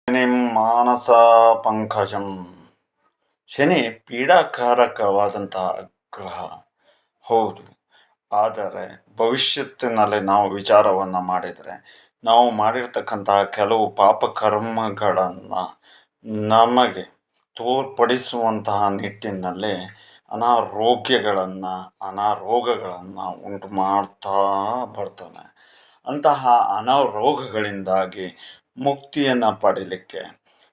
ಶನಿಂ ಮಾನಸ ಪಂಕಜಂ. ಶನಿ ಪೀಡಾಕಾರಕವಾದಂತಹ ಗ್ರಹ, ಹೌದು. ಆದರೆ ಭವಿಷ್ಯತ್ತಿನಲ್ಲಿ ನಾವು ವಿಚಾರವನ್ನು ಮಾಡಿದರೆ, ನಾವು ಮಾಡಿರ್ತಕ್ಕಂತಹ ಕೆಲವು ಪಾಪಕರ್ಮಗಳನ್ನು ನಮಗೆ ತೋರ್ಪಡಿಸುವಂತಹ ನಿಟ್ಟಿನಲ್ಲಿ ಅನಾರೋಗ್ಯಗಳನ್ನು ಉಂಟು ಮಾಡ್ತಾ ಬರ್ತಾನೆ. ಅಂತಹ ಅನಾರೋಗ್ಯಗಳಿಂದಾಗಿ ಮುಕ್ತಿಯನ್ನು ಪಡೀಲಿಕ್ಕೆ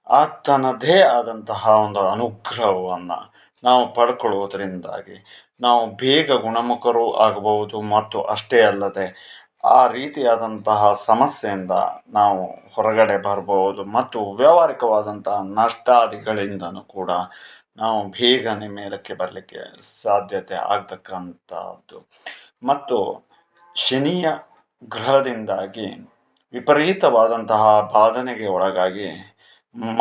ಆತನದೇ ಆದಂತಹ ಒಂದು ಅನುಗ್ರಹವನ್ನು ನಾವು ಪಡ್ಕೊಳ್ಳುವುದರಿಂದಾಗಿ ನಾವು ಬೇಗ ಗುಣಮುಖರು ಆಗಬಹುದು. ಮತ್ತು ಅಷ್ಟೇ ಅಲ್ಲದೆ ಆ ರೀತಿಯಾದಂತಹ ಸಮಸ್ಯೆಯಿಂದ ನಾವು ಹೊರಗಡೆ ಬರಬಹುದು. ಮತ್ತು ವ್ಯಾವಹಾರಿಕವಾದಂತಹ ನಷ್ಟಾದಿಗಳಿಂದನೂ ಕೂಡ ನಾವು ಬೇಗನೆ ಮೇಲಕ್ಕೆ ಬರಲಿಕ್ಕೆ ಸಾಧ್ಯತೆ ಆಗ್ತಕ್ಕಂಥದ್ದು. ಮತ್ತು ಶನಿಯ ಗ್ರಹದಿಂದಾಗಿ ವಿಪರೀತವಾದಂತಹ ಬಾಧನೆಗೆ ಒಳಗಾಗಿ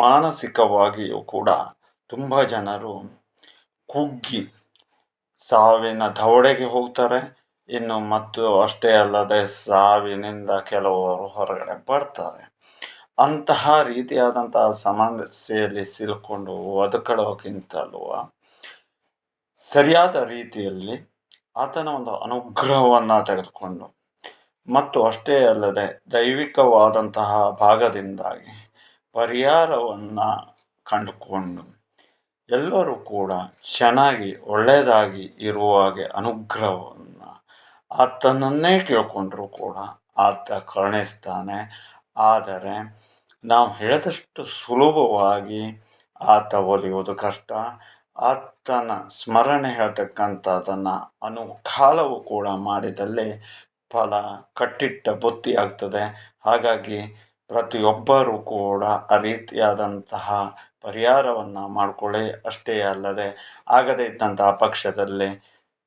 ಮಾನಸಿಕವಾಗಿಯೂ ಕೂಡ ತುಂಬ ಜನರು ಕುಗ್ಗಿ ಸಾವಿನ ದವಡೆಗೆ ಹೋಗ್ತಾರೆ. ಇನ್ನು ಮತ್ತು ಅಷ್ಟೇ ಅಲ್ಲದೆ ಸಾವಿನಿಂದ ಕೆಲವರು ಹೊರಗಡೆ ಬರ್ತಾರೆ. ಅಂತಹ ರೀತಿಯಾದಂತಹ ಸಮಸ್ಯೆಯಲ್ಲಿ ಸಿಲುಕೊಂಡು ಬದುಕೊಳ್ಳೋಕ್ಕಿಂತಲೂ ಸರಿಯಾದ ರೀತಿಯಲ್ಲಿ ಆತನ ಒಂದು ಅನುಗ್ರಹವನ್ನು ತೆಗೆದುಕೊಂಡು, ಮತ್ತು ಅಷ್ಟೇ ಅಲ್ಲದೆ ದೈವಿಕವಾದಂತಹ ಭಾಗದಿಂದಾಗಿ ಪರಿಹಾರವನ್ನು ಕಂಡುಕೊಂಡು ಎಲ್ಲರೂ ಕೂಡ ಚೆನ್ನಾಗಿ ಒಳ್ಳೆಯದಾಗಿ ಇರುವ ಹಾಗೆ ಅನುಗ್ರಹವನ್ನು ಆತನನ್ನೇ ಕೇಳಿಕೊಂಡ್ರೂ ಕೂಡ ಆತ ಕರುಣಿಸ್ತಾನೆ. ಆದರೆ ನಾವು ಹೇಳಿದಷ್ಟು ಸುಲಭವಾಗಿ ಆತ ಒಲಿಯುವುದು ಕಷ್ಟ. ಆತನ ಸ್ಮರಣೆ ಹೇಳ್ತಕ್ಕಂಥದ್ದನ್ನು ಅನುಕಾಲವೂ ಕೂಡ ಮಾಡಿದಲ್ಲಿ ಫಲ ಕಟ್ಟಿಟ್ಟ ಬುತ್ತಿ ಆಗ್ತದೆ. ಹಾಗಾಗಿ ಪ್ರತಿಯೊಬ್ಬರೂ ಕೂಡ ಆ ರೀತಿಯಾದಂತಹ ಪರಿಹಾರವನ್ನು ಮಾಡಿಕೊಳ್ಳಿ. ಅಷ್ಟೇ ಅಲ್ಲದೆ ಆಗದೇ ಇದ್ದಂತಹ ಪಕ್ಷದಲ್ಲಿ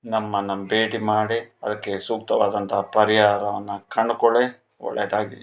ನಮ್ಮನ್ನು ಭೇಟಿ ಮಾಡಿ ಅದಕ್ಕೆ ಸೂಕ್ತವಾದಂತಹ ಪರಿಹಾರವನ್ನು ಕಂಡುಕೊಳ್ಳಿ. ಒಳ್ಳೆಯದಾಗಿ.